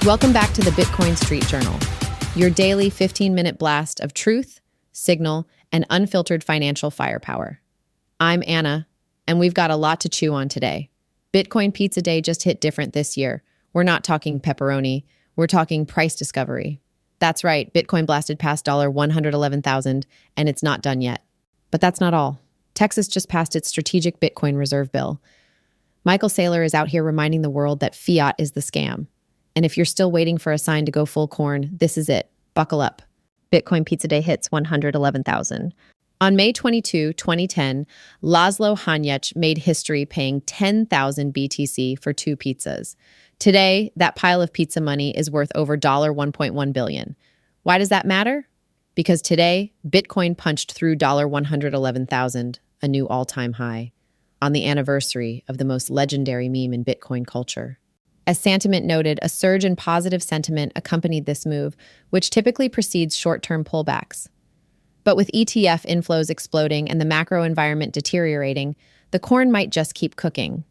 Welcome back to the Bitcoin Street Journal, your daily 15-minute blast of truth, signal, and unfiltered financial firepower. I'm Anna, and we've got a lot to chew on today. Bitcoin Pizza Day just hit different this year. We're not talking pepperoni, we're talking price discovery. That's right, Bitcoin blasted past $111,000, and it's not done yet. But that's not all. Texas just passed its strategic Bitcoin reserve bill. Michael Saylor is out here reminding the world that fiat is the scam. And if you're still waiting for a sign to go full corn, this is it. Buckle up. Bitcoin Pizza Day hits 111,000. On May 22, 2010, Laszlo Hanyecz made history paying 10,000 BTC for 2 pizzas. Today, that pile of pizza money is worth over $1.1 billion. Why does that matter? Because today, Bitcoin punched through $111,000, a new all-time high, on the anniversary of the most legendary meme in Bitcoin culture. As Santiment noted, a surge in positive sentiment accompanied this move, which typically precedes short-term pullbacks. But with ETF inflows exploding and the macro environment deteriorating, the corn might just keep cooking.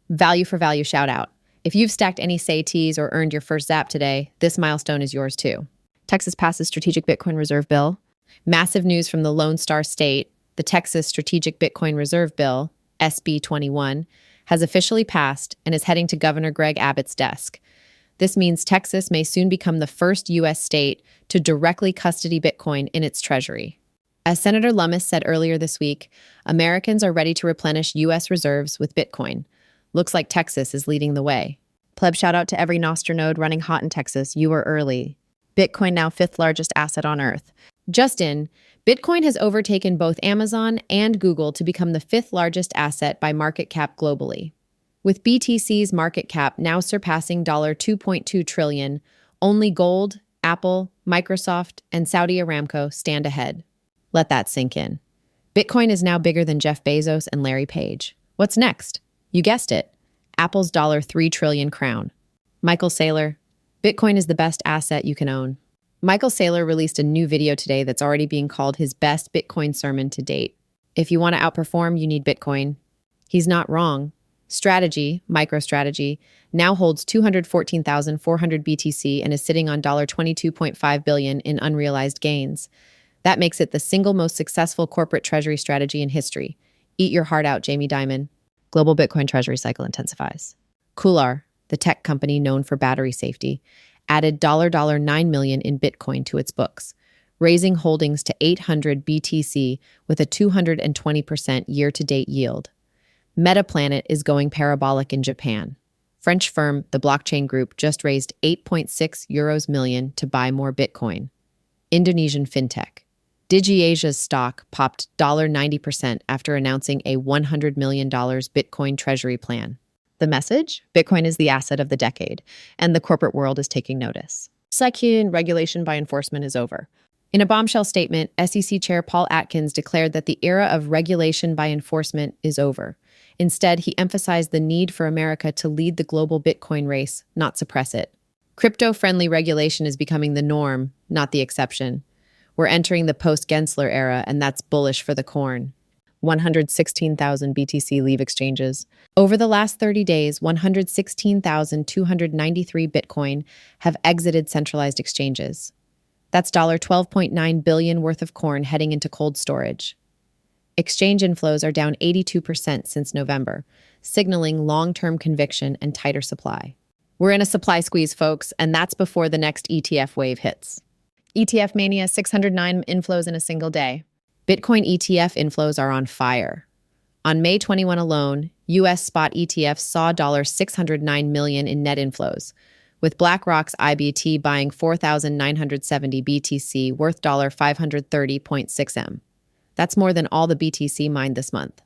Value for value shout out. If you've stacked any SATs or earned your first Zap today, this milestone is yours too. Texas passes strategic Bitcoin reserve bill. Massive news from the Lone Star State. The Texas Strategic Bitcoin Reserve Bill, SB 21, has officially passed and is heading to Governor Greg Abbott's desk. This means Texas may soon become the first U.S. state to directly custody Bitcoin in its treasury. As Senator Lummis said earlier this week, Americans are ready to replenish U.S. reserves with Bitcoin. Looks like Texas is leading the way. Pleb shout out to every Nostr node running hot in Texas. You were early. Bitcoin now 5th largest asset on Earth. Just in, Bitcoin has overtaken both Amazon and Google to become the 5th largest asset by market cap globally. With BTC's market cap now surpassing $2.2 trillion, only gold, Apple, Microsoft, and Saudi Aramco stand ahead. Let that sink in. Bitcoin is now bigger than Jeff Bezos and Larry Page. What's next? You guessed it. Apple's $3 trillion crown. Michael Saylor, Bitcoin is the best asset you can own. Michael Saylor released a new video today that's already being called his best Bitcoin sermon to date. If you want to outperform, you need Bitcoin. He's not wrong. Strategy, MicroStrategy, now holds 214,400 BTC and is sitting on $22.5 billion in unrealized gains. That makes it the single most successful corporate treasury strategy in history. Eat your heart out, Jamie Dimon. Global Bitcoin treasury cycle intensifies. KULR, the tech company known for battery safety, added $9 million in Bitcoin to its books, raising holdings to 800 BTC with a 220% year-to-date yield. Metaplanet is going parabolic in Japan. French firm The Blockchain Group just raised 8.6 million to buy more Bitcoin. Indonesian fintech. DigiAsia's stock popped 90% after announcing a $100 million Bitcoin treasury plan. The message? Bitcoin is the asset of the decade, and the corporate world is taking notice. SEC regulation by enforcement is over. In a bombshell statement, SEC Chair Paul Atkins declared that the era of regulation by enforcement is over. Instead, he emphasized the need for America to lead the global Bitcoin race, not suppress it. Crypto-friendly regulation is becoming the norm, not the exception. We're entering the post-Gensler era, and that's bullish for the corn. 116,000 BTC leave exchanges. Over the last 30 days, 116,293 Bitcoin have exited centralized exchanges. That's $12.9 billion worth of corn heading into cold storage. Exchange inflows are down 82% since November, signaling long-term conviction and tighter supply. We're in a supply squeeze, folks, and that's before the next ETF wave hits. ETF mania, 609 inflows in a single day. Bitcoin ETF inflows are on fire. On May 21 alone, U.S. spot ETFs saw $609 million in net inflows, with BlackRock's IBT buying 4,970 BTC worth $530.6 M. That's more than all the BTC mined this month.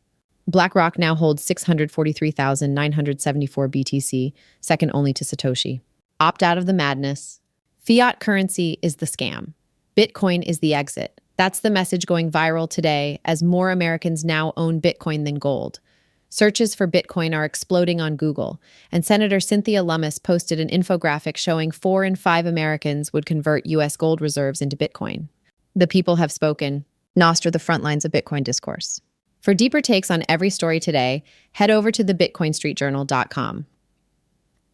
BlackRock now holds 643,974 BTC, second only to Satoshi. Opt out of the madness. Fiat currency is the scam. Bitcoin is the exit. That's the message going viral today as more Americans now own Bitcoin than gold. Searches for Bitcoin are exploding on Google, and Senator Cynthia Lummis posted an infographic showing 4 in 5 Americans would convert U.S. gold reserves into Bitcoin. The people have spoken. Nostr the front lines of Bitcoin discourse. For deeper takes on every story today, head over to thebitcoinstreetjournal.com.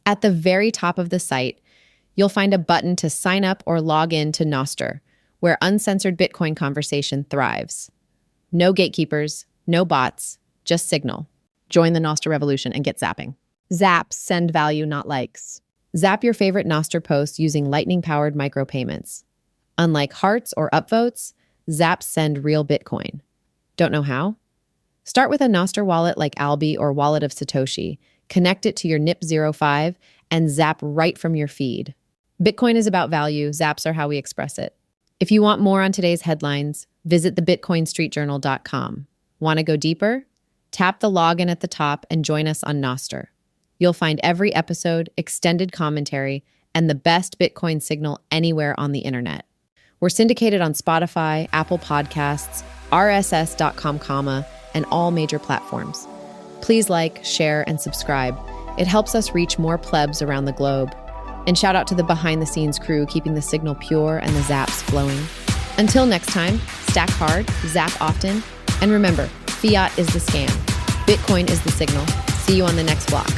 At the very top of the site, You'll find a button to sign up or log in to Nostr, where uncensored Bitcoin conversation thrives. No gatekeepers, no bots, just signal. Join the Nostr revolution and get zapping. Zaps send value, not likes. Zap your favorite Nostr post using lightning-powered micropayments. Unlike hearts or upvotes, zaps send real Bitcoin. Don't know how? Start with a Nostr wallet like Albi or Wallet of Satoshi, connect it to your NIP05, and zap right from your feed. Bitcoin is about value, zaps are how we express it. If you want more on today's headlines, visit thebitcoinstreetjournal.com. Want to go deeper? Tap the login at the top and join us on Nostr. You'll find every episode, extended commentary, and the best Bitcoin signal anywhere on the internet. We're syndicated on Spotify, Apple Podcasts, rss.com, and all major platforms. Please like, share, and subscribe. It helps us reach more plebs around the globe. And shout out to the behind-the-scenes crew keeping the signal pure and the zaps flowing. Until next time, stack hard, zap often, and remember, fiat is the scam. Bitcoin is the signal. See you on the next block.